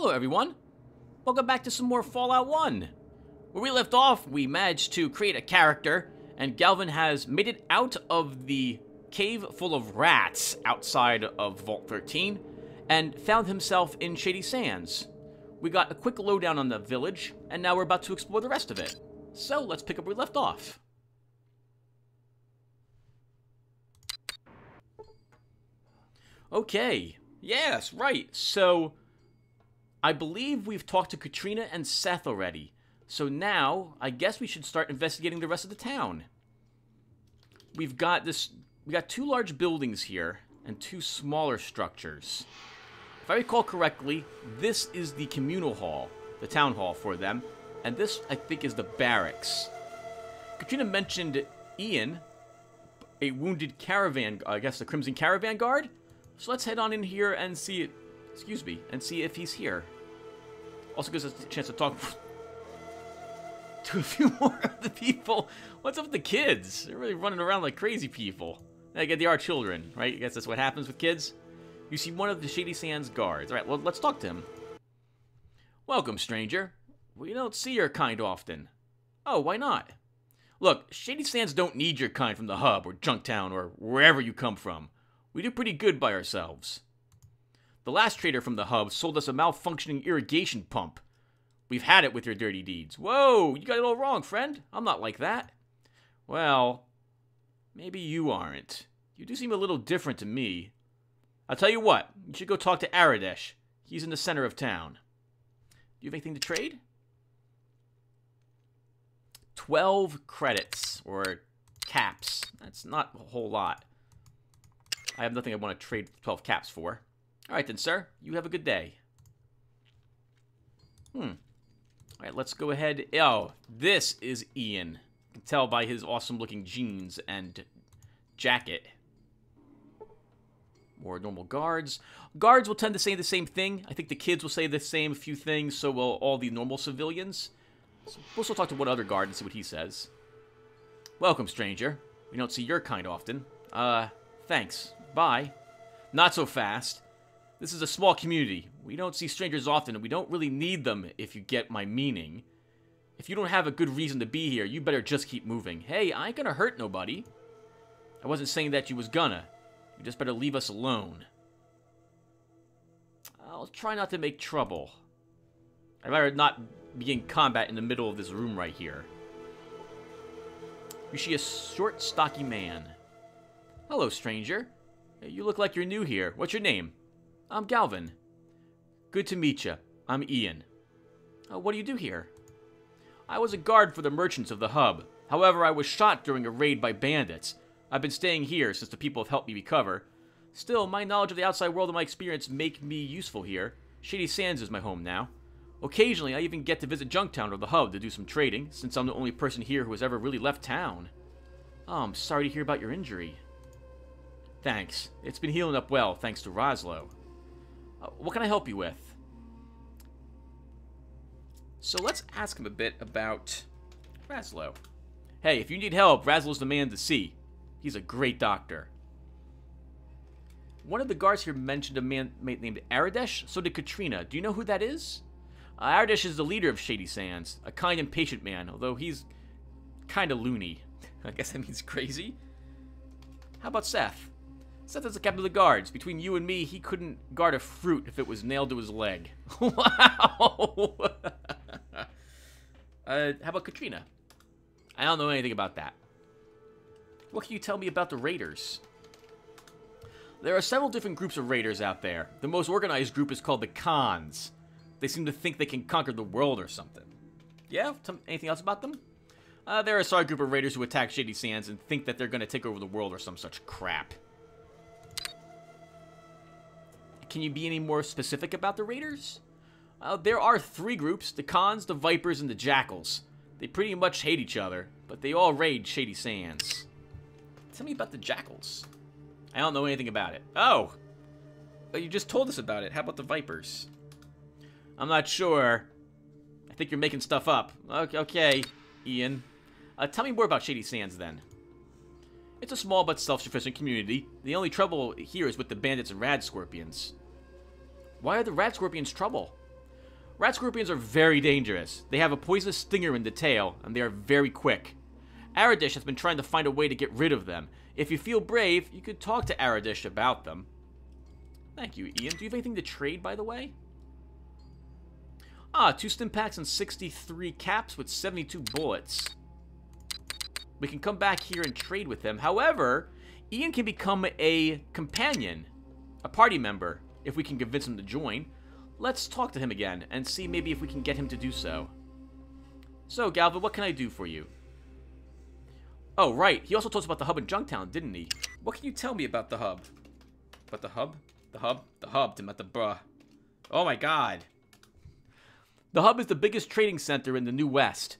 Hello everyone, welcome back to some more Fallout 1. Where we left off, we managed to create a character, and Galvin has made it out of the cave full of rats outside of Vault 13, and found himself in Shady Sands. We got a quick lowdown on the village, and now we're about to explore the rest of it. So let's pick up where we left off. Okay, yes, right, so I believe we've talked to Katrina and Seth already. So now, I guess we should start investigating the rest of the town. We got two large buildings here, and two smaller structures. If I recall correctly, this is the communal hall, the town hall for them, and this, I think, is the barracks. Katrina mentioned Ian, a wounded caravan, I guess the Crimson Caravan Guard. So let's head on in here and see if he's here. Also gives us a chance to talk to a few more of the people. What's up with the kids? They're really running around like crazy people. Again, they are children, right? I guess that's what happens with kids. You see one of the Shady Sands guards. All right, well, let's talk to him. Welcome, stranger. We don't see your kind often. Oh, why not? Look, Shady Sands don't need your kind from the hub or Junktown or wherever you come from. We do pretty good by ourselves. The last trader from the hub sold us a malfunctioning irrigation pump. We've had it with your dirty deeds. Whoa, you got it all wrong, friend. I'm not like that. Well, maybe you aren't. You do seem a little different to me. I'll tell you what, you should go talk to Aradesh. He's in the center of town. Do you have anything to trade? 12 credits, or caps. That's not a whole lot. I have nothing I want to trade 12 caps for. Alright then, sir. You have a good day. Alright, let's go ahead. Oh, this is Ian. You can tell by his awesome-looking jeans and jacket. More normal guards. Guards will tend to say the same thing. I think the kids will say the same few things, so will all the normal civilians. So we'll still talk to one other guard and see what he says. Welcome, stranger. We don't see your kind often. Thanks. Bye. Not so fast. This is a small community. We don't see strangers often, and we don't really need them, if you get my meaning. If you don't have a good reason to be here, you better just keep moving. Hey, I ain't gonna hurt nobody. I wasn't saying that you was gonna. You just better leave us alone. I'll try not to make trouble. I'd rather not be in combat in the middle of this room right here. You see a short, stocky man. Hello, stranger. You look like you're new here. What's your name? I'm Galvin. Good to meet you. I'm Ian. What do you do here? I was a guard for the merchants of the hub. However, I was shot during a raid by bandits. I've been staying here since the people have helped me recover. Still, my knowledge of the outside world and my experience make me useful here. Shady Sands is my home now. Occasionally, I even get to visit Junktown or the hub to do some trading, since I'm the only person here who has ever really left town. Oh, I'm sorry to hear about your injury. Thanks. It's been healing up well, thanks to Roslo. What can I help you with? So let's ask him a bit about Roslo. Hey, if you need help, Raslo's the man to see. He's a great doctor. One of the guards here mentioned a man named Aradesh, so did Katrina. Do you know who that is? Aradesh is the leader of Shady Sands, a kind and patient man, although he's kind of loony. I guess that means crazy. How about Seth? Seth is the captain of the guards. Between you and me, he couldn't guard a fruit if it was nailed to his leg. Wow! How about Katrina? I don't know anything about that. What can you tell me about the raiders? There are several different groups of raiders out there. The most organized group is called the Khans. They seem to think they can conquer the world or something. Yeah? Anything else about them? They're a sorry group of raiders who attack Shady Sands and think that they're going to take over the world or some such crap. Can you be any more specific about the raiders? There are 3 groups, the Khans, the Vipers, and the Jackals. They pretty much hate each other, but they all raid Shady Sands. Tell me about the Jackals. I don't know anything about it. Oh! You just told us about it. How about the Vipers? I'm not sure. I think you're making stuff up. Okay, Ian. Tell me more about Shady Sands, then. It's a small but self-sufficient community. The only trouble here is with the bandits and Radscorpions. Why are the Radscorpions trouble? Radscorpions are very dangerous. They have a poisonous stinger in the tail, and they are very quick. Aradish has been trying to find a way to get rid of them. If you feel brave, you could talk to Aradish about them. Thank you, Ian. Do you have anything to trade, by the way? Ah, 2 stim packs and 63 caps with 72 bullets. We can come back here and trade with him. However, Ian can become a companion, a party member, if we can convince him to join. Let's talk to him again and see maybe if we can get him to do so. So, Galva, what can I do for you? Oh, right. He also told us about the hub in Junktown, didn't he? What can you tell me about the hub? About the hub? The hub? The hub, to the bruh. Oh my god. The hub is the biggest trading center in the New West.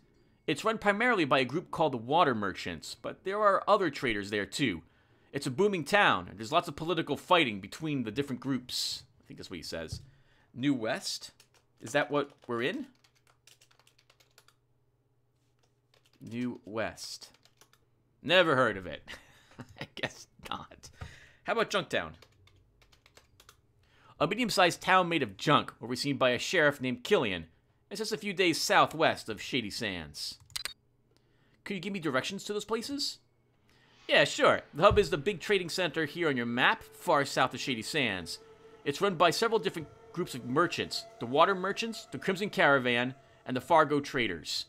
It's run primarily by a group called the Water Merchants, but there are other traders there too. It's a booming town, and there's lots of political fighting between the different groups. I think that's what he says. New West? Is that what we're in? New West. Never heard of it. I guess not. How about Junktown? A medium-sized town made of junk, overseen by a sheriff named Killian. It's just a few days southwest of Shady Sands. Could you give me directions to those places? Yeah, sure. The hub is the big trading center here on your map, far south of Shady Sands. It's run by several different groups of merchants. The Water Merchants, the Crimson Caravan, and the Fargo Traders.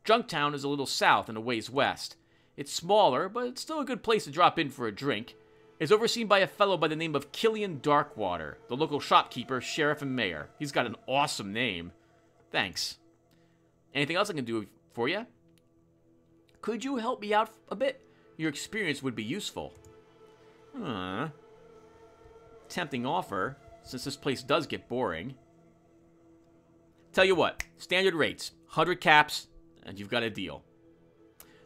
Junktown is a little south and a ways west. It's smaller, but it's still a good place to drop in for a drink. It's overseen by a fellow by the name of Killian Darkwater, the local shopkeeper, sheriff, and mayor. He's got an awesome name. Thanks. Anything else I can do for you? Could you help me out a bit? Your experience would be useful. Tempting offer, since this place does get boring. Tell you what, standard rates, 100 caps, and you've got a deal.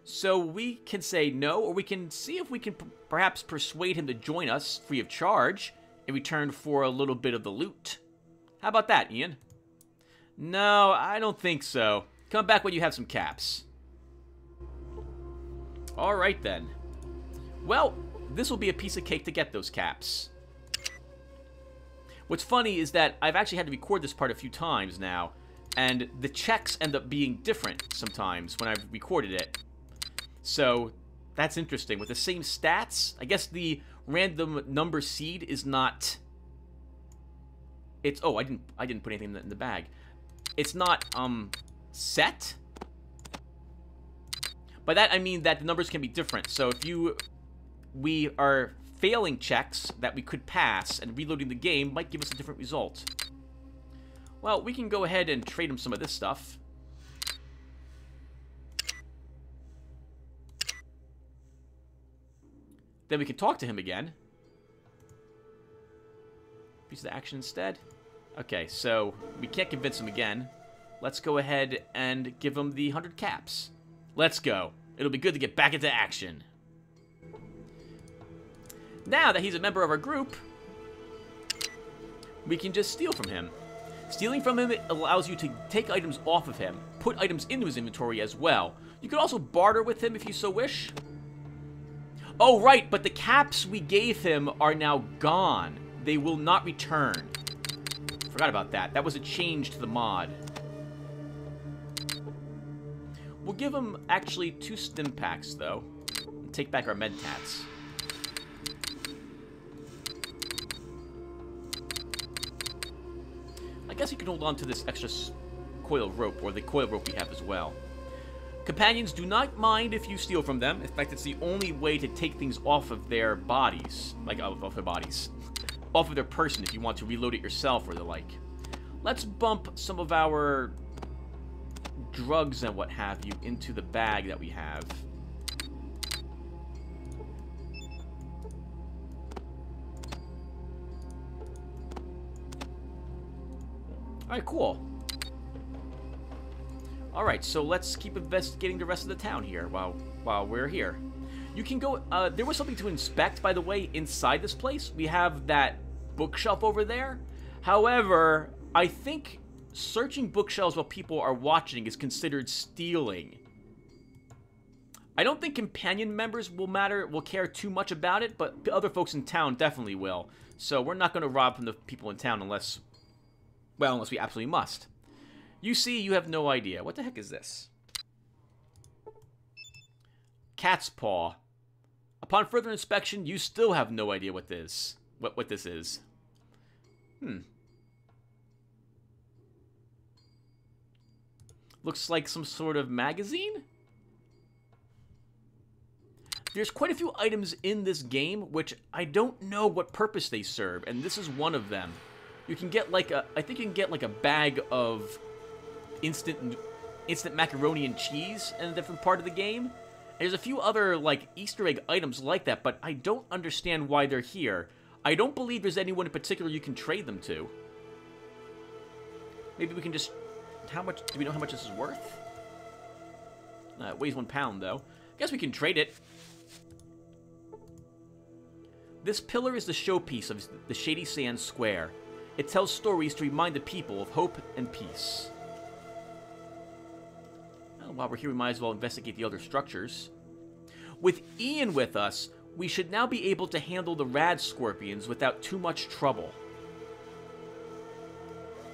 So we can say no, or we can see if we can perhaps persuade him to join us free of charge in return for a little bit of the loot. How about that, Ian? No, I don't think so. Come back when you have some caps. Alright then. Well, this will be a piece of cake to get those caps. What's funny is that I've actually had to record this part a few times now, and the checks end up being different sometimes when I've recorded it. So, that's interesting. With the same stats, I guess the random number seed is not... It's... Oh, I didn't put anything in the bag. It's not, set? By that, I mean that the numbers can be different. So if we are failing checks that we could pass, and reloading the game might give us a different result. Well, we can go ahead and trade him some of this stuff. Then we can talk to him again. Piece of action instead. Okay, so we can't convince him again. Let's go ahead and give him the 100 caps. Let's go. It'll be good to get back into action. Now that he's a member of our group, we can just steal from him. Stealing from him allows you to take items off of him, put items into his inventory as well. You can also barter with him if you so wish. Oh, right, but the caps we gave him are now gone. They will not return. Forgot about that. That was a change to the mod. We'll give him, actually, 2 stim packs, though. And take back our med tats. I guess you can hold on to this extra coil rope, or the coil rope we have as well. Companions do not mind if you steal from them. In fact, it's the only way to take things off of their bodies. Like, off their bodies. Off of their person if you want to reload it yourself or the like. Let's bump some of our drugs and what have you into the bag that we have. Alright, cool. Alright, so let's keep investigating the rest of the town here while we're here. You can go, there was something to inspect, by the way, inside this place. We have that bookshelf over there. However, I think searching bookshelves while people are watching is considered stealing. I don't think companion members will care too much about it, but other folks in town definitely will. So we're not going to rob from the people in town unless we absolutely must. You see, you have no idea. What the heck is this? Cat's paw. Upon further inspection, you still have no idea what this is. Looks like some sort of magazine? There's quite a few items in this game which I don't know what purpose they serve, and this is one of them. You can get like I think you can get like a bag of instant macaroni and cheese in a different part of the game. And there's a few other like Easter egg items like that, but I don't understand why they're here. I don't believe there's anyone in particular you can trade them to. Maybe we can just... How much... Do we know how much this is worth? It weighs 1 pound, though. Guess we can trade it. This pillar is the showpiece of the Shady Sands Square. It tells stories to remind the people of hope and peace. Well, while we're here, we might as well investigate the other structures. With Ian with us, we should now be able to handle the Radscorpions without too much trouble.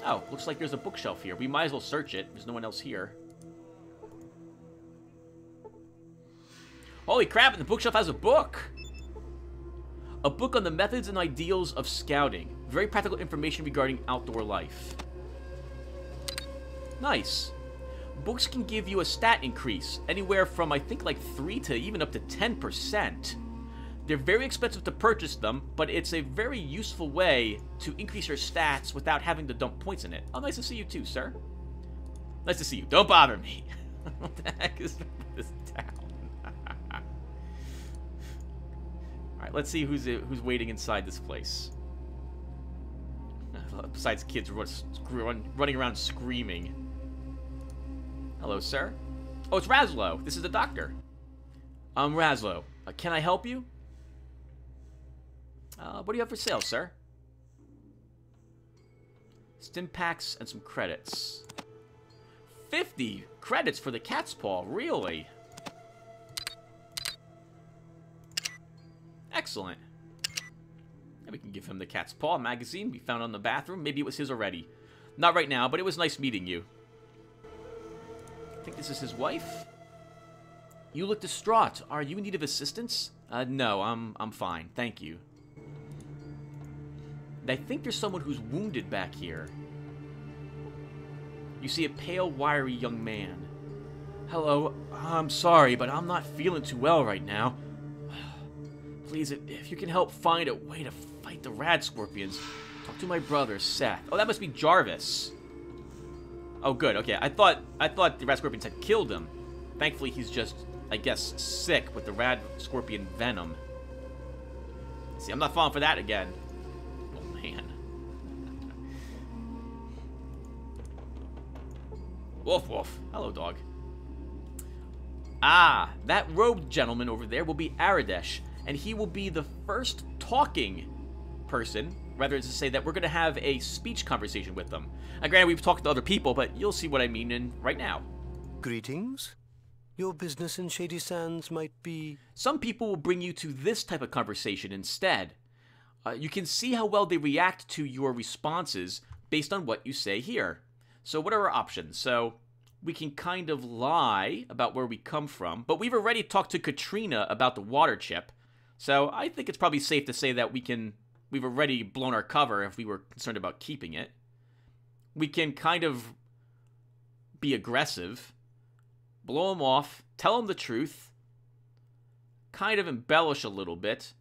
Oh, looks like there's a bookshelf here. We might as well search it. There's no one else here. Holy crap, and the bookshelf has a book! A book on the methods and ideals of scouting. Very practical information regarding outdoor life. Nice. Books can give you a stat increase, anywhere from, I think, like 3 to even up to 10%. They're very expensive to purchase them, but it's a very useful way to increase your stats without having to dump points in it. Oh, nice to see you too, sir. Nice to see you. Don't bother me. What the heck is this town? Alright, let's see who's waiting inside this place. Besides kids running around screaming. Hello, sir. Oh, it's Razlo. This is the doctor. I'm Razlo. Can I help you? What do you have for sale, sir? Stim packs and some credits. 50 credits for the cat's paw, really? Excellent. And we can give him the cat's paw magazine we found on the bathroom. Maybe it was his already. Not right now, but it was nice meeting you. I think this is his wife. You look distraught. Are you in need of assistance? No, I'm fine. Thank you. I think there's someone who's wounded back here. You see a pale, wiry young man. Hello, I'm sorry, but I'm not feeling too well right now. Please, if you can help find a way to fight the Radscorpions, talk to my brother, Seth. Oh, that must be Jarvis. Oh, good, okay. I thought the Radscorpions had killed him. Thankfully, he's just, I guess, sick with the Radscorpion venom. See, I'm not falling for that again. Man. Woof, woof. Hello, dog. Ah, that robed gentleman over there will be Aradesh, and he will be the first talking person, rather to say that we're going to have a speech conversation with them. Now, granted, we've talked to other people, but you'll see what I mean right now. Greetings. Your business in Shady Sands might be... Some people will bring you to this type of conversation instead. You can see how well they react to your responses based on what you say here. So what are our options? So we can kind of lie about where we come from, but we've already talked to Katrina about the water chip. So I think it's probably safe to say that we've already blown our cover if we were concerned about keeping it. We can kind of be aggressive, blow them off, tell them the truth, kind of embellish a little bit,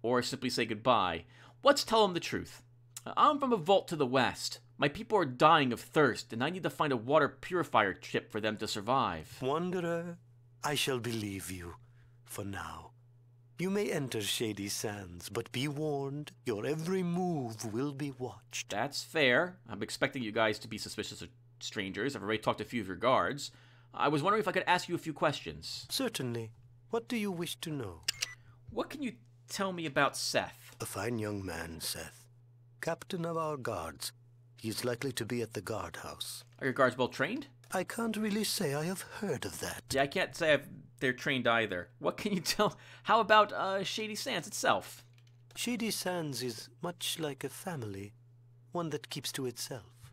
or simply say goodbye. Let's tell them the truth. I'm from a vault to the west. My people are dying of thirst, and I need to find a water purifier chip for them to survive. Wanderer, I shall believe you, for now. You may enter Shady Sands, but be warned, your every move will be watched. That's fair. I'm expecting you guys to be suspicious of strangers. I've already talked to a few of your guards. I was wondering if I could ask you a few questions. Certainly. What do you wish to know? What can you tell me about Seth? A fine young man, Seth. Captain of our guards. He is likely to be at the guardhouse. Are your guards well trained? I can't really say I have heard of that. Yeah, I can't say they're trained either. What can you tell? How about Shady Sands itself? Shady Sands is much like a family. One that keeps to itself.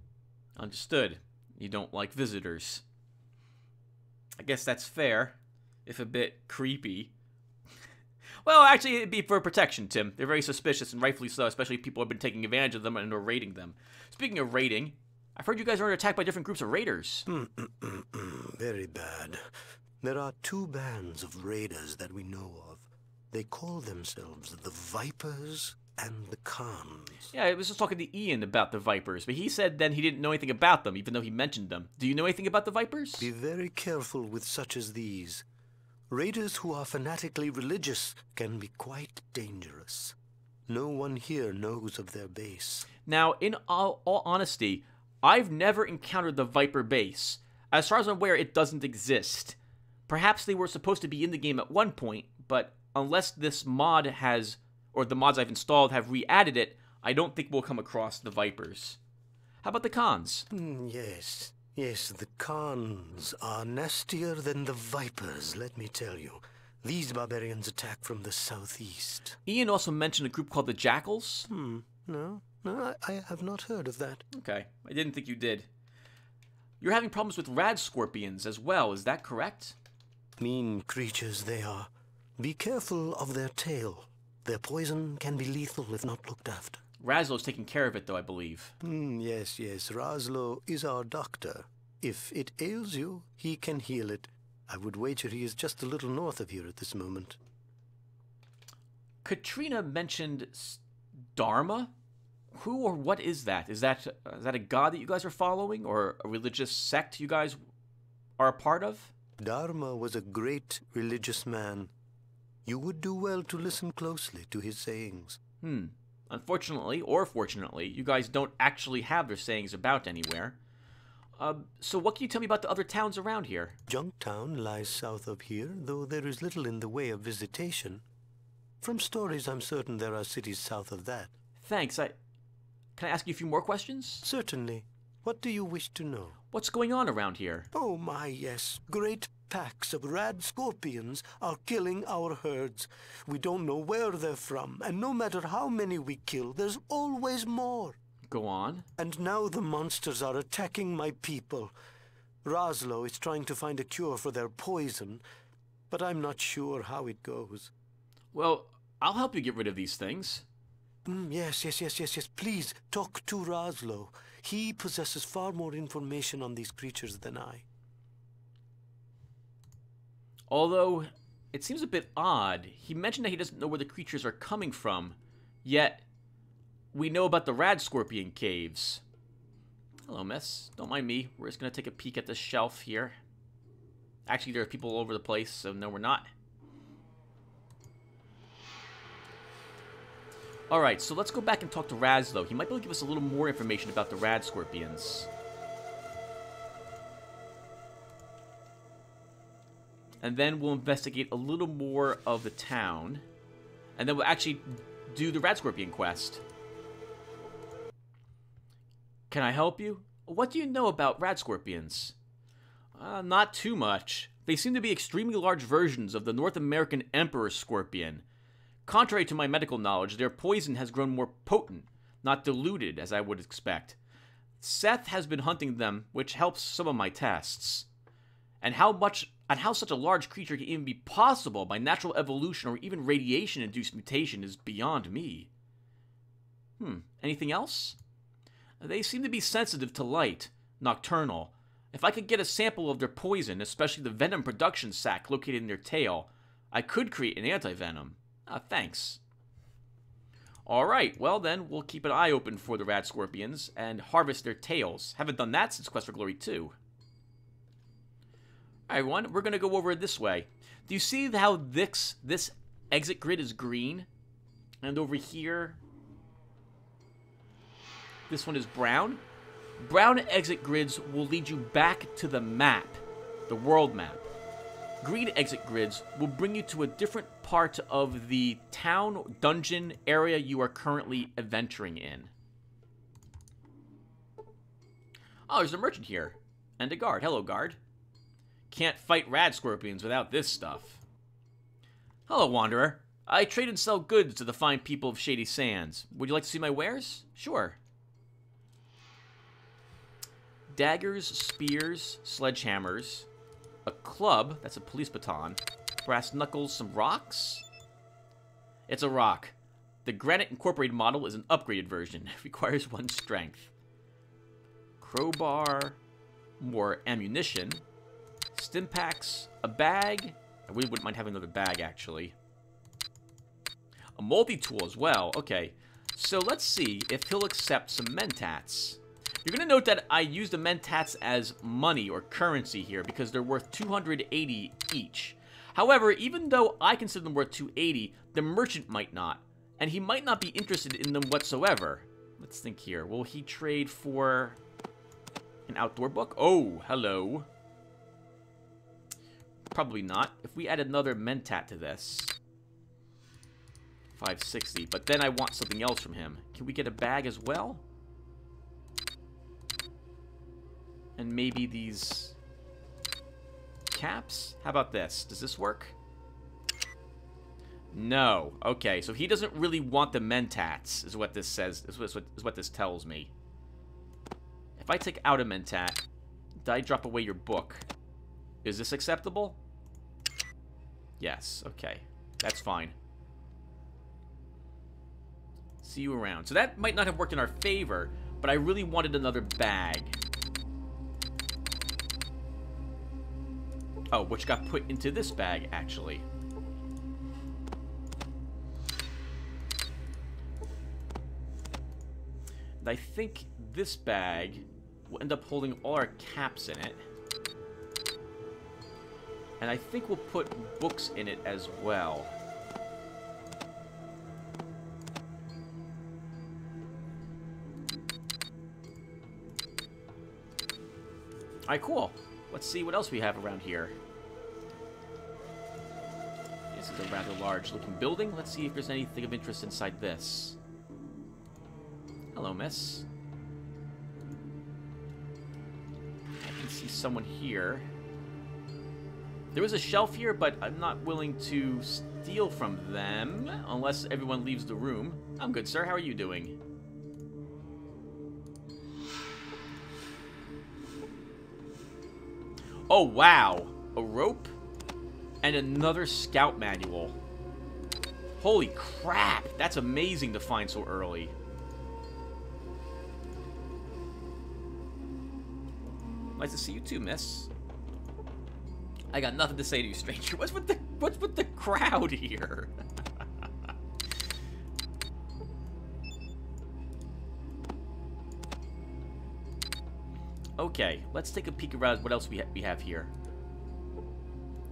Understood. You don't like visitors. I guess that's fair, if a bit creepy. Well, actually, it'd be for protection, Tim. They're very suspicious, and rightfully so, especially if people have been taking advantage of them and are raiding them. Speaking of raiding, I've heard you guys are under attack by different groups of raiders. Very bad. There are two bands of raiders that we know of. They call themselves the Vipers and the Khans. Yeah, I was just talking to Ian about the Vipers, but he said then he didn't know anything about them, even though he mentioned them. Do you know anything about the Vipers? Be very careful with such as these. Raiders who are fanatically religious can be quite dangerous. No one here knows of their base. Now, in all honesty, I've never encountered the Viper base. As far as I'm aware, it doesn't exist. Perhaps they were supposed to be in the game at one point, but unless this mod has, or the mods I've installed have re-added it, I don't think we'll come across the Vipers. How about the Khans? Yes. Yes, the Khans are nastier than the Vipers, let me tell you. These barbarians attack from the southeast. Ian also mentioned a group called the Jackals. No, I have not heard of that. Okay, I didn't think you did. You're having problems with Radscorpions as well, is that correct? Mean creatures they are. Be careful of their tail. Their poison can be lethal if not looked after. Razlo's taking care of it, though, I believe. Yes. Raslo is our doctor. If it ails you, he can heal it. I would wager he is just a little north of here at this moment. Katrina mentioned Dharma? Who or what is that? Is that a god that you guys are following, or a religious sect you guys are a part of? Dharma was a great religious man. You would do well to listen closely to his sayings. Unfortunately, or fortunately, you guys don't actually have their sayings about anywhere. So what can you tell me about the other towns around here? Junktown lies south of here, though there is little in the way of visitation. From stories, I'm certain there are cities south of that. Thanks. Can I ask you a few more questions? Certainly. What do you wish to know? What's going on around here? Oh my, yes. Great packs of Radscorpions are killing our herds. We don't know where they're from, and no matter how many we kill, there's always more. Go on. And now the monsters are attacking my people. Raslo is trying to find a cure for their poison, but I'm not sure how it goes. Well, I'll help you get rid of these things. Yes. Please, talk to Raslo. He possesses far more information on these creatures than I. Although, it seems a bit odd. He mentioned that he doesn't know where the creatures are coming from, yet we know about the Radscorpion Caves. Hello, miss. Don't mind me. We're just going to take a peek at the shelf here. Actually, there are people all over the place, so no, we're not. Alright, so let's go back and talk to Razlo. He might be able to give us a little more information about the Radscorpions. And then we'll investigate a little more of the town. And then we'll actually do the Radscorpion quest. Can I help you? What do you know about Radscorpions? Not too much. They seem to be extremely large versions of the North American Emperor Scorpion. Contrary to my medical knowledge, their poison has grown more potent, not diluted, as I would expect. Seth has been hunting them, which helps some of my tests. And how such a large creature can even be possible by natural evolution or even radiation-induced mutation is beyond me. Anything else? They seem to be sensitive to light, nocturnal. If I could get a sample of their poison, especially the venom production sac located in their tail, I could create an anti-venom. Thanks. Alright, well then, we'll keep an eye open for the Radscorpions and harvest their tails. Haven't done that since Quest for Glory 2. Alright everyone, we're going to go over this way. Do you see how this exit grid is green? And over here, this one is brown? Brown exit grids will lead you back to the map, the world map. Green exit grids will bring you to a different part of the town dungeon area you are currently adventuring in. Oh, there's a merchant here. And a guard. Hello, guard. Can't fight Radscorpions without this stuff. Hello, wanderer. I trade and sell goods to the fine people of Shady Sands. Would you like to see my wares? Sure. daggers, spears, sledgehammers, a club, that's a police baton, brass knuckles, some rocks. It's a rock. The Granite Incorporated model is an upgraded version. It requires 1 strength. Crowbar, more ammunition, stim packs, a bag. I really wouldn't mind having another bag, actually. A multi-tool as well. Okay, so let's see if he'll accept some mentats. You're going to note that I use the mentats as money or currency here because they're worth 280 each. However, even though I consider them worth 280, the merchant might not. And he might not be interested in them whatsoever. Let's think here. Will he trade for an outdoor book? Oh, hello. Probably not. If we add another mentat to this. 560. But then I want something else from him. Can we get a bag as well? And maybe these caps? How about this? Does this work? No. Okay, so he doesn't really want the mentats, is what this says, is what this tells me. If I take out a mentat, I drop away your book. Is this acceptable? Yes, okay. That's fine. See you around. So that might not have worked in our favor, but I really wanted another bag. Oh, which got put into this bag, actually. And I think this bag will end up holding all our caps in it. And I think we'll put books in it as well. Alright, cool. Let's see what else we have around here. This is a rather large-looking building. Let's see if there's anything of interest inside this. Hello, miss. I can see someone here. There is a shelf here, but I'm not willing to steal from them unless everyone leaves the room. I'm good, sir. How are you doing? Oh, wow. A rope and another scout manual. Holy crap. That's amazing to find so early. Nice to see you too, miss. I got nothing to say to you, stranger. What's with the crowd here? Okay, let's take a peek around what else we have here.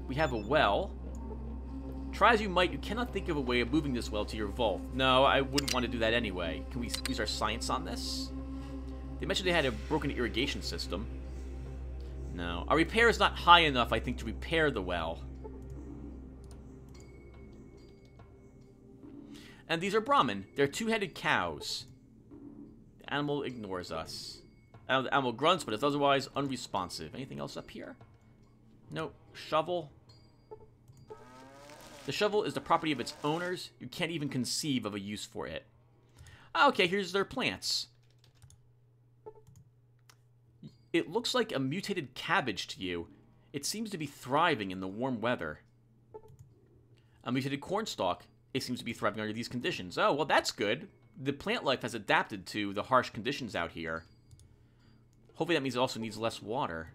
We have a well. Try as you might, you cannot think of a way of moving this well to your vault. No, I wouldn't want to do that anyway. Can we use our science on this? They mentioned they had a broken irrigation system. No. Our repair is not high enough, I think, to repair the well. And these are Brahmin. They're two-headed cows. The animal ignores us. The animal grunts, but is otherwise unresponsive. Anything else up here? Nope. Shovel. The shovel is the property of its owners. You can't even conceive of a use for it. Okay, here's their plants. It looks like a mutated cabbage to you. It seems to be thriving in the warm weather. A mutated cornstalk. It seems to be thriving under these conditions. Oh, well, that's good. The plant life has adapted to the harsh conditions out here. Hopefully that means it also needs less water.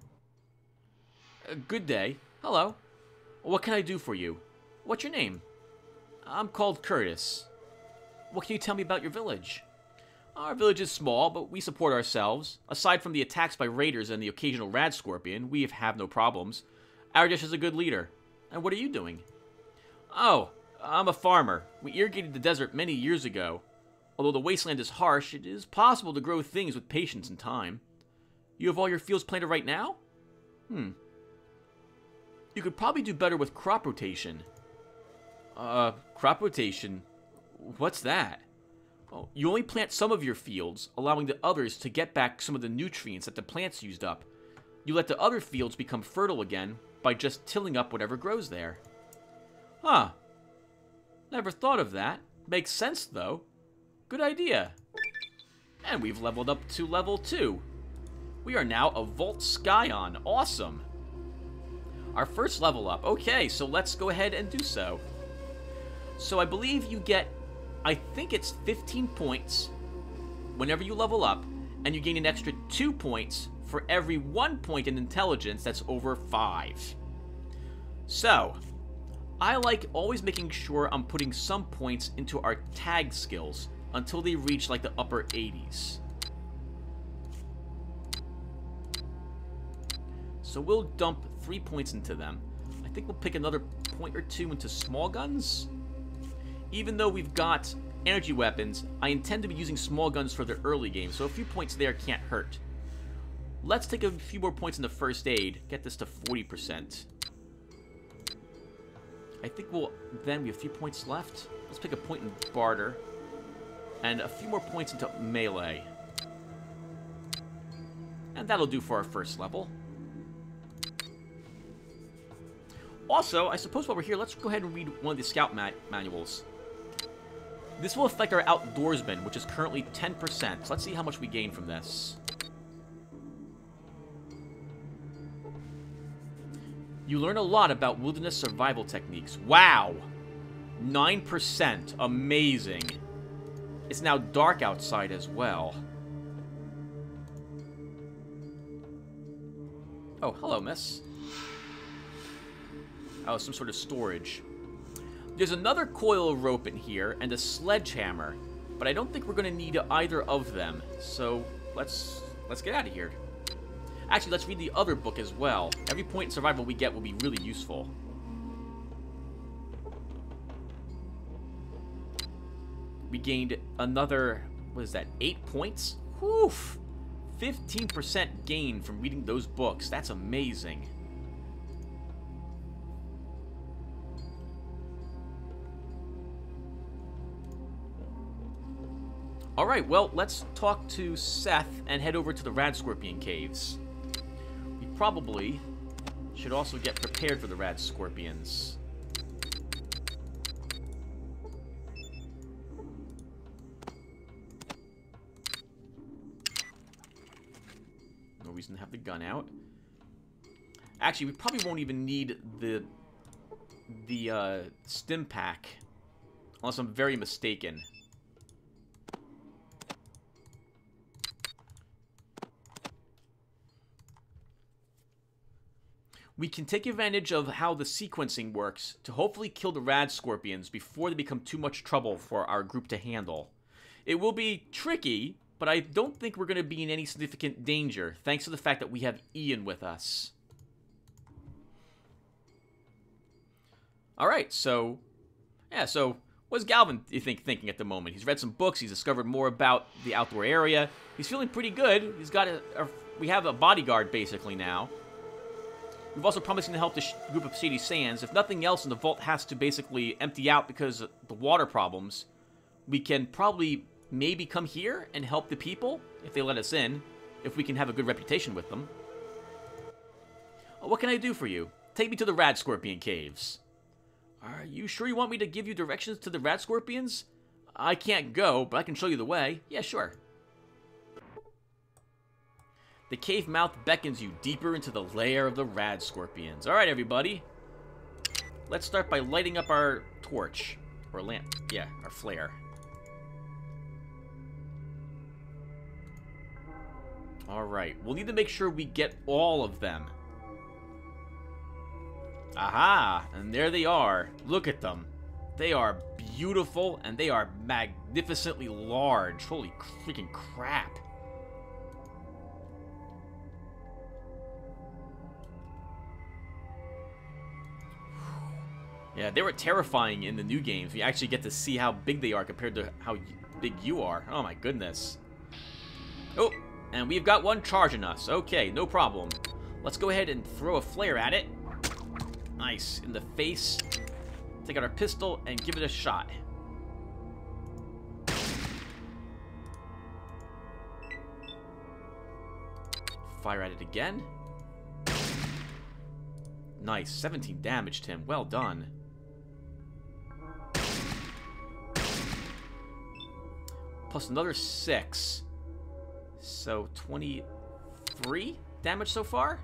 Good day. Hello. What can I do for you? What's your name? I'm called Curtis. What can you tell me about your village? Our village is small, but we support ourselves. Aside from the attacks by raiders and the occasional Radscorpion, we have no problems. Aradesh is a good leader. And what are you doing? Oh, I'm a farmer. We irrigated the desert many years ago. Although the wasteland is harsh, it is possible to grow things with patience and time. You have all your fields planted right now? You could probably do better with crop rotation. Crop rotation? What's that? Oh, you only plant some of your fields, allowing the others to get back some of the nutrients that the plants used up. You let the other fields become fertile again by just tilling up whatever grows there. Huh. Never thought of that. Makes sense, though. Good idea. And we've leveled up to level 2. We are now a Volt Scion. Awesome. Our first level up. Okay, so let's go ahead and do so. So I believe you get, I think it's 15 points whenever you level up, and you gain an extra 2 points for every 1 point in intelligence that's over 5. So, I like always making sure I'm putting some points into our tag skills until they reach like the upper 80s. So we'll dump 3 points into them. I think we'll pick another point or 2 into small guns. Even though we've got energy weapons, I intend to be using small guns for the early game, so a few points there can't hurt. Let's take a few more points in the first aid, get this to 40%. I think we have a few points left. Let's pick a point in barter, and a few more points into melee. And that'll do for our first level. Also, I suppose while we're here, let's go ahead and read one of the scout manuals. This will affect our outdoorsman, which is currently 10%. So let's see how much we gain from this. You learn a lot about wilderness survival techniques. Wow! 9%. Amazing. It's now dark outside as well. Oh, hello, miss. Oh, some sort of storage. There's another coil of rope in here and a sledgehammer, but I don't think we're going to need either of them. So let's get out of here. Actually, let's read the other book as well. Every point in survival we get will be really useful. We gained another, what is that, 8 points? Whew! 15% gain from reading those books. That's amazing. Alright, well, let's talk to Seth and head over to the Radscorpion Caves. We probably should also get prepared for the Radscorpions. No reason to have the gun out. Actually, we probably won't even need the stim pack, unless I'm very mistaken. We can take advantage of how the sequencing works to hopefully kill the Radscorpions before they become too much trouble for our group to handle. It will be tricky, but I don't think we're going to be in any significant danger, thanks to the fact that we have Ian with us. Alright, so... yeah, so... what's Galvin, you think, thinking at the moment? He's read some books, he's discovered more about the outdoor area. He's feeling pretty good. He's got we have a bodyguard, basically, now. We've also promised to help the group of Shady Sands. If nothing else, and the vault has to basically empty out because of the water problems, we can probably maybe come here and help the people, if they let us in, if we can have a good reputation with them. What can I do for you? Take me to the Radscorpion Caves. Are you sure you want me to give you directions to the Radscorpions? I can't go, but I can show you the way. Yeah, sure. The cave mouth beckons you deeper into the lair of the Radscorpions. Alright, everybody. Let's start by lighting up our torch. Or lamp. Yeah, our flare. Alright, we'll need to make sure we get all of them. Aha! And there they are. Look at them. They are beautiful, and they are magnificently large. Holy freaking crap. Yeah, they were terrifying in the new games. We actually get to see how big they are compared to how big you are. Oh my goodness. Oh, and we've got one charging us. Okay, no problem. Let's go ahead and throw a flare at it. Nice. In the face. Take out our pistol and give it a shot. Fire at it again. Nice. 17 damage to him. Well done. Plus another 6. So 23. 3 damage so far.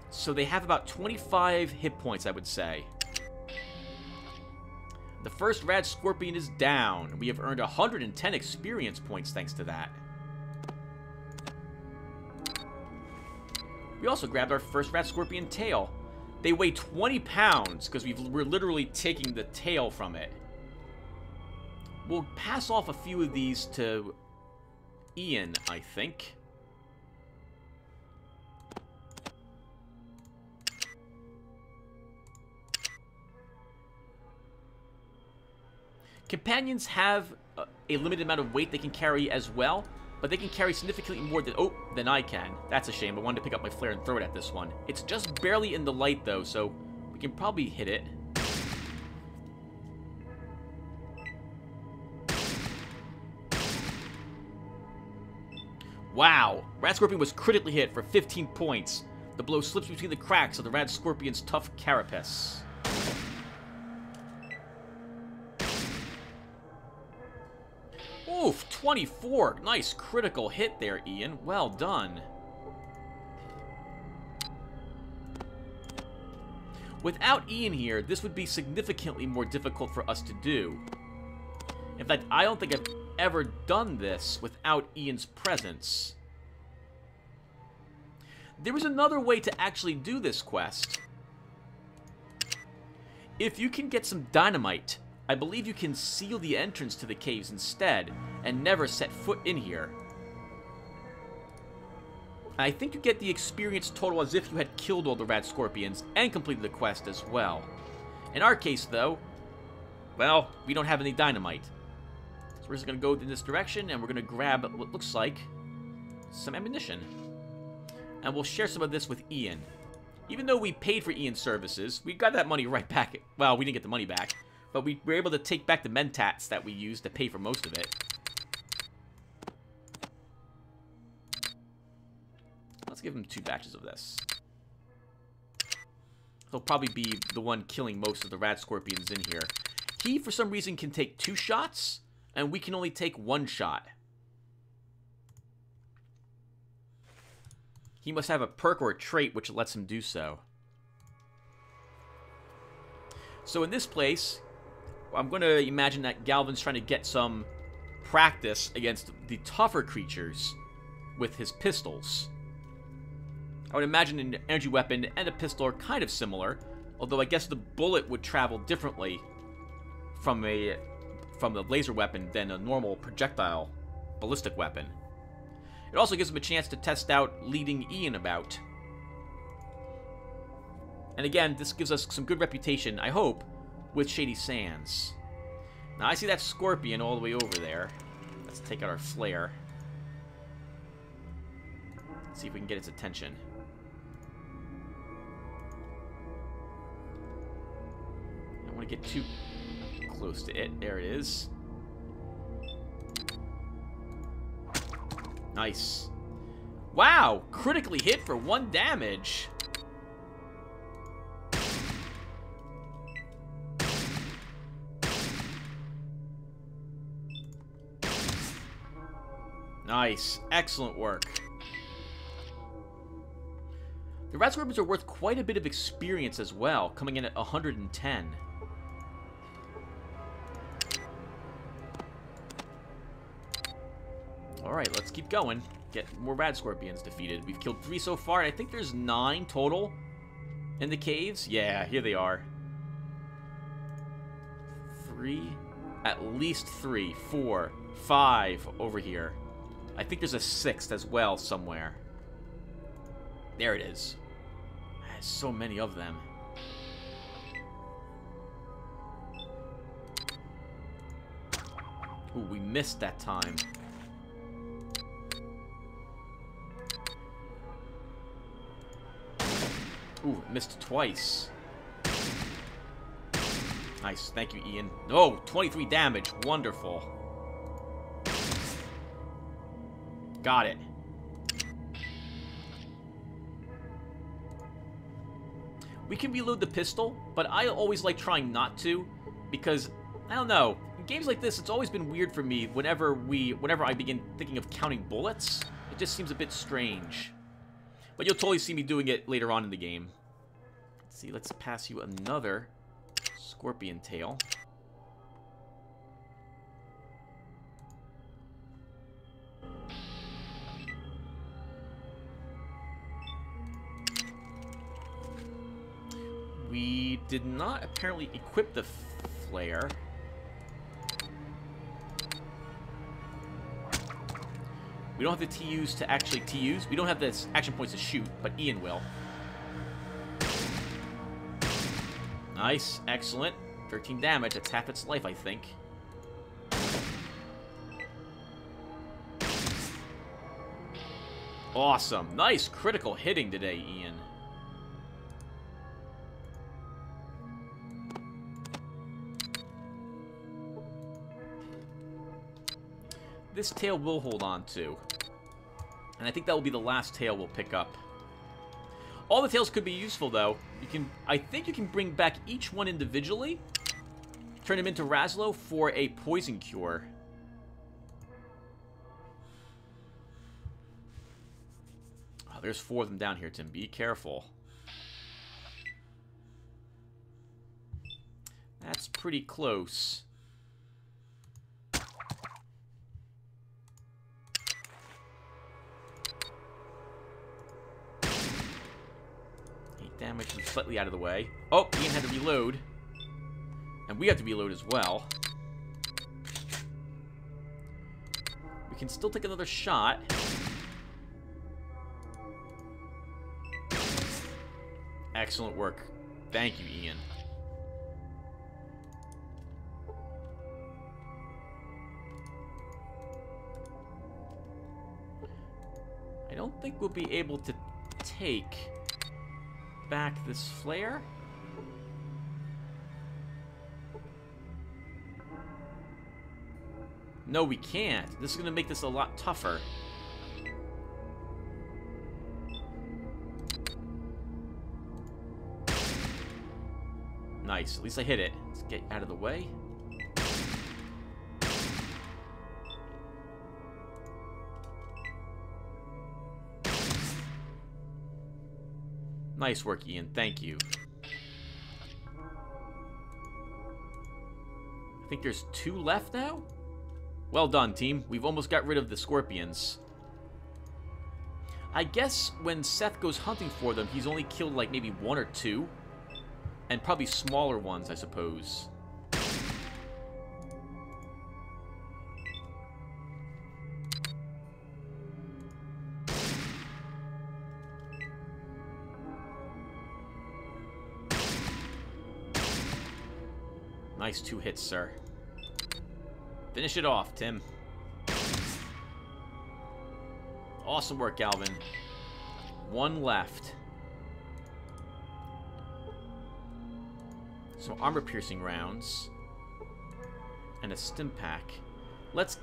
So they have about 25 hit points, I would say. The first Radscorpion is down. We have earned 110 experience points thanks to that. We also grabbed our first Radscorpion tail. They weigh 20 pounds because we're literally taking the tail from it. We'll pass off a few of these to Ian, I think. Companions have a limited amount of weight they can carry as well, but they can carry significantly more than I can. That's a shame. I wanted to pick up my flare and throw it at this one. It's just barely in the light, though, so we can probably hit it. Wow! Radscorpion was critically hit for 15 points. The blow slips between the cracks of the Radscorpion's tough carapace. Oof, 24. Nice critical hit there, Ian. Well done. Without Ian here, this would be significantly more difficult for us to do. In fact, I don't think I've ever done this without Ian's presence. There is another way to actually do this quest. If you can get some dynamite, I believe you can seal the entrance to the caves instead, and never set foot in here. I think you get the experience total as if you had killed all the Radscorpions and completed the quest as well. In our case, though, well, we don't have any dynamite. So we're just going to go in this direction, and we're going to grab what looks like some ammunition. And we'll share some of this with Ian. Even though we paid for Ian's services, we got that money right back. Well, we didn't get the money back. But we were able to take back the mentats that we used to pay for most of it. Let's give him 2 batches of this. He'll probably be the one killing most of the Radscorpions in here. He, for some reason, can take 2 shots, and we can only take 1 shot. He must have a perk or a trait which lets him do so. So in this place, I'm going to imagine that Galvin's trying to get some practice against the tougher creatures with his pistols. I would imagine an energy weapon and a pistol are kind of similar, although I guess the bullet would travel differently from the laser weapon than a normal projectile ballistic weapon. It also gives him a chance to test out leading Ian about. And again, this gives us some good reputation, I hope, with Shady Sands. Now, I see that scorpion all the way over there. Let's take out our flare. See if we can get its attention. I don't want to get too close to it. There it is. Nice. Wow! Critically hit for 1 damage. Nice. Excellent work. The Radscorpions are worth quite a bit of experience as well, coming in at 110. Alright, let's keep going. Get more Radscorpions defeated. We've killed 3 so far, and I think there's 9 total in the caves. Yeah, here they are. 3. At least 3, 4, 5 over here. I think there's a 6th as well somewhere. There it is. There's so many of them. Ooh, we missed that time. Ooh, missed twice. Nice, thank you, Ian. Oh, 23 damage. Wonderful. Got it. We can reload the pistol, but I always like trying not to, because, I don't know, games like this, it's always been weird for me whenever I begin thinking of counting bullets. It just seems a bit strange. But you'll totally see me doing it later on in the game. Let's see, let's pass you another scorpion tail. We did not apparently equip the flare. We don't have the TUs to actually TUs. We don't have the action points to shoot, but Ian will. Nice. Excellent. 13 damage. That's half its life, I think. Awesome. Nice critical hitting today, Ian. This tail we'll hold on to. And I think that will be the last tail we'll pick up. All the tails could be useful, though. I think you can bring back each one individually. Turn them into Raslo for a poison cure. Oh, there's 4 of them down here, Tim. Be careful. That's pretty close. 8 damage and slightly out of the way. Oh, Ian had to reload. And we have to reload as well. We can still take another shot. Excellent work. Thank you, Ian. I don't think we'll be able to take back this flare. No, we can't. This is going to make this a lot tougher. Nice. At least I hit it. Let's get out of the way. Nice work, Ian. Thank you. I think there's 2 left now? Well done, team. We've almost got rid of the scorpions. I guess when Seth goes hunting for them, he's only killed like maybe 1 or 2. And probably smaller ones, I suppose. Nice 2 hits, sir. Finish it off, Tim. Awesome work, Galvin. 1 left. Some armor-piercing rounds. And a stim pack. Let's...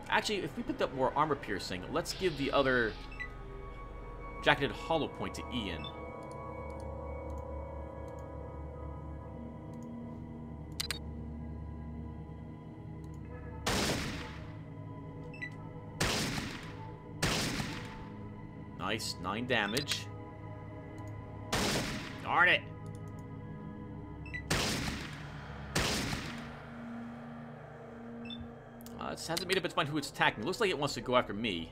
Actually, if we picked up more armor-piercing, let's give the other jacketed hollow point to Ian. Nice, 9 damage. Darn it! It hasn't made up its mind who it's attacking. It looks like it wants to go after me.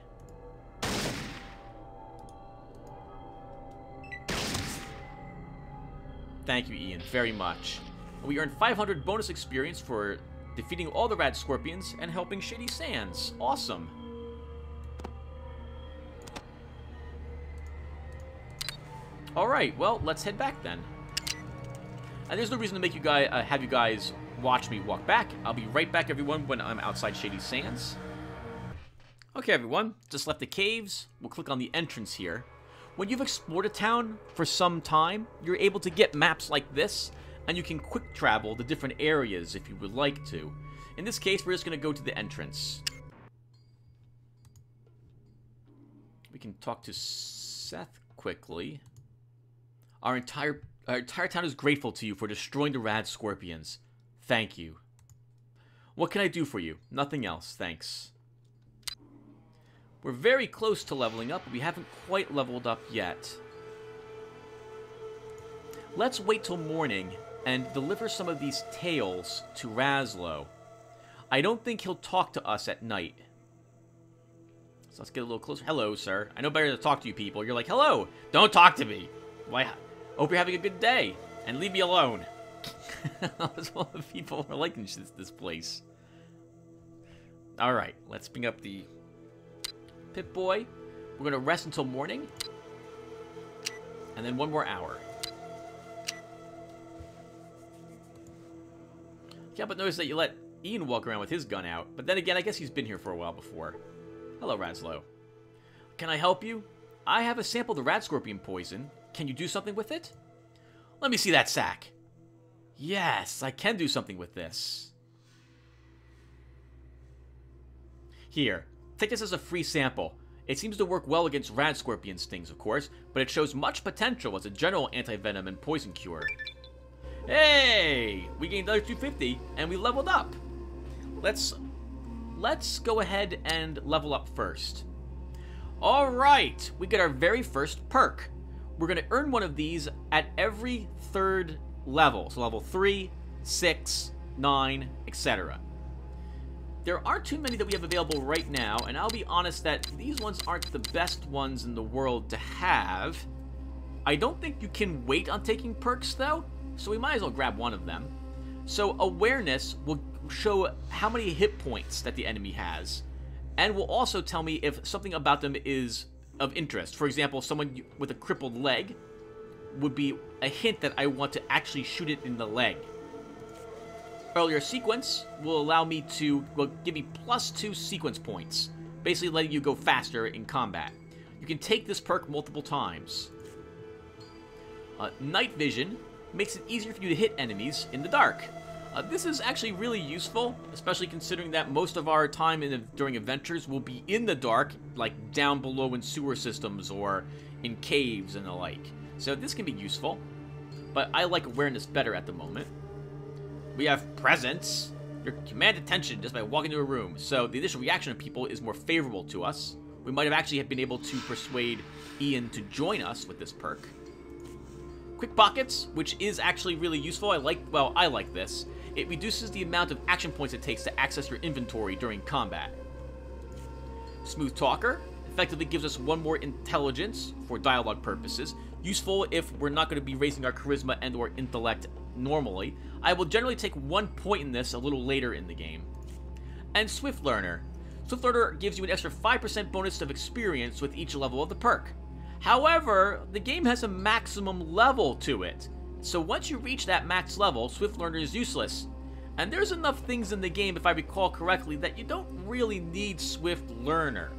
Thank you, Ian, very much. We earned 500 bonus experience for defeating all the Radscorpions and helping Shady Sands. Awesome. Alright, well, let's head back then. And there's no reason to make you guys have you guys watch me walk back. I'll be right back, everyone, when I'm outside Shady Sands. Okay, everyone, just left the caves. We'll click on the entrance here. When you've explored a town for some time, you're able to get maps like this, and you can quick travel to different areas if you would like to. In this case, we're just going to go to the entrance. We can talk to Seth quickly. Our entire town is grateful to you for destroying the Radscorpions. Thank you. What can I do for you? Nothing else, thanks. We're very close to leveling up, but we haven't quite leveled up yet. Let's wait till morning and deliver some of these tales to Raslo. I don't think he'll talk to us at night. So let's get a little closer. Hello, sir. I know better to talk to you people. You're like, hello, don't talk to me. Why? Hope you're having a good day, and leave me alone. That's what the people are liking this place. Alright, let's bring up the Pip-Boy. We're going to rest until morning. And then 1 more hour. Yeah, but notice that you let Ian walk around with his gun out. But then again, I guess he's been here for a while before. Hello, Radslow. Can I help you? I have a sample of the Radscorpion poison. Can you do something with it? Let me see that sack. Yes, I can do something with this. Here, take this as a free sample. It seems to work well against Radscorpion stings, of course, but it shows much potential as a general anti-venom and poison cure. Hey! We gained another 250, and we leveled up. Let's go ahead and level up first. Alright, we get our very first perk. We're going to earn one of these at every 3rd level. So level 3, 6, 9, etc. There aren't too many that we have available right now, and I'll be honest that these ones aren't the best ones in the world to have. I don't think you can wait on taking perks, though, so we might as well grab one of them. So awareness will show how many hit points that the enemy has, and will also tell me if something about them is of interest. For example, someone with a crippled leg would be a hint that I want to actually shoot it in the leg. Earlier sequence will allow me to, will give me +2 sequence points, basically letting you go faster in combat. You can take this perk multiple times. Night vision makes it easier for you to hit enemies in the dark. This is actually really useful, especially considering that most of our time during adventures will be in the dark, like down below in sewer systems or in caves and the like. So this can be useful, but I like awareness better at the moment. We have presence. You command attention just by walking into a room, so the initial reaction of people is more favorable to us. We might have actually been able to persuade Ian to join us with this perk. Quick pockets, which is actually really useful. I like this. It reduces the amount of action points it takes to access your inventory during combat. Smooth Talker effectively gives us 1 more intelligence for dialogue purposes, useful if we're not going to be raising our charisma and or intellect normally. I will generally take 1 point in this a little later in the game. And Swift Learner. Swift Learner gives you an extra 5% bonus of experience with each level of the perk. However, the game has a maximum level to it. So once you reach that max level, Swift Learner is useless. And there's enough things in the game, if I recall correctly, that you don't really need Swift Learner.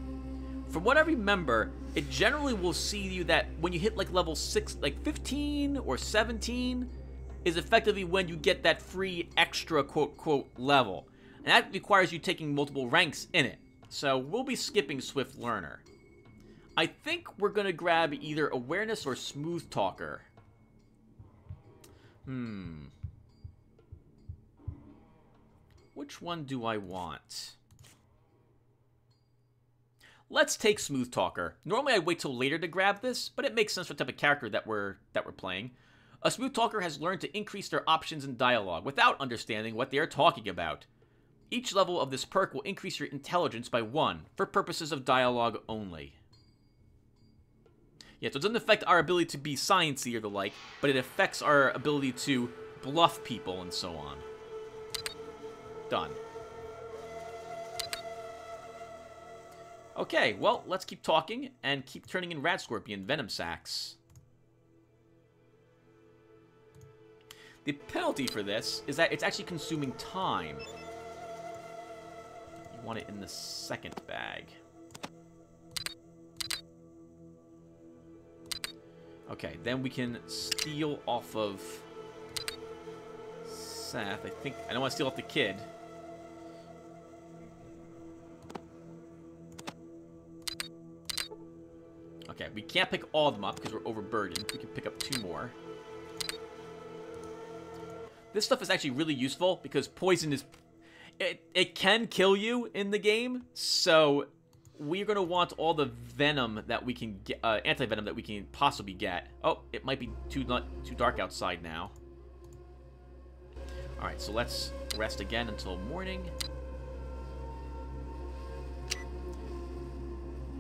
From what I remember, it generally will see you that when you hit like level 6, like 15 or 17, is effectively when you get that free extra quote-quote level. And that requires you taking multiple ranks in it. So we'll be skipping Swift Learner. I think we're going to grab either Awareness or Smooth Talker. Which one do I want? Let's take Smooth Talker. Normally I wait till later to grab this, but it makes sense for the type of character that we're playing. A Smooth Talker has learned to increase their options in dialogue without understanding what they are talking about. Each level of this perk will increase your intelligence by 1 for purposes of dialogue only. Yeah, so it doesn't affect our ability to be sciencey or the like, but it affects our ability to bluff people and so on. Done. Okay, well, let's keep talking and keep turning in Radscorpion venom sacs. The penalty for this is that it's actually consuming time. You want it in the 2nd bag. Okay, then we can steal off of Seth. I don't want to steal off the kid. Okay, we can't pick all of them up because we're overburdened. We can pick up 2 more. This stuff is actually really useful because poison is... it can kill you in the game, so we're going to want all the venom that we can get, anti-venom that we can possibly get. Oh, it might be too dark outside now. Alright, so let's rest again until morning.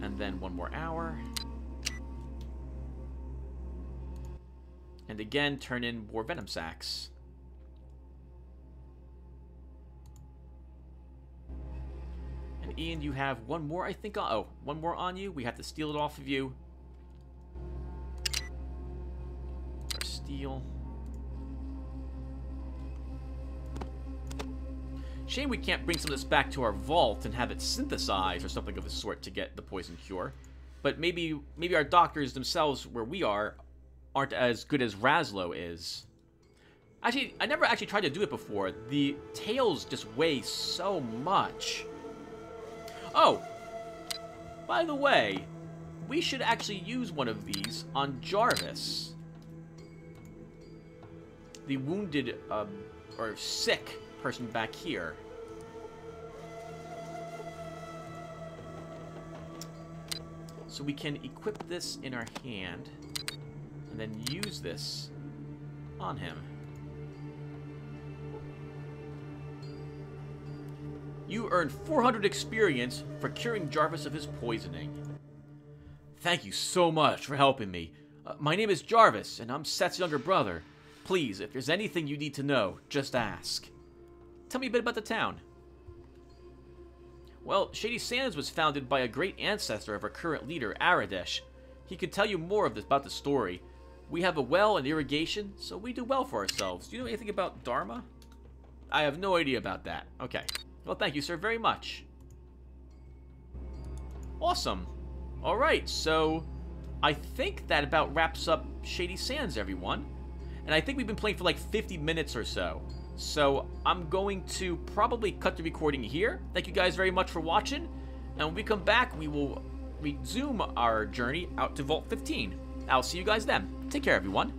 And then 1 more hour. And again, turn in more venom sacks. And Ian, you have 1 more, I think. Oh, 1 more on you. We have to steal it off of you. Or steal. Shame we can't bring some of this back to our vault and have it synthesized or something of the sort to get the poison cure. But maybe our doctors themselves, where we are, aren't as good as Raslo is. Actually, I never actually tried to do it before. The tails just weigh so much. Oh, by the way, we should actually use one of these on Jarvis. The wounded, or sick person back here. So we can equip this in our hand, and then use this on him. You earned 400 experience for curing Jarvis of his poisoning. Thank you so much for helping me. My name is Jarvis, and I'm Seth's younger brother. Please, if there's anything you need to know, just ask. Tell me a bit about the town. Well, Shady Sands was founded by a great ancestor of our current leader, Aradesh. He could tell you more about the story. We have a well and irrigation, so we do well for ourselves. Do you know anything about Dharma? I have no idea about that. Okay. Well, thank you, sir, very much. Awesome. Alright, so I think that about wraps up Shady Sands, everyone. And I think we've been playing for like 50 minutes or so. So I'm going to probably cut the recording here. Thank you guys very much for watching. And when we come back, we will resume our journey out to Vault 15. I'll see you guys then. Take care, everyone.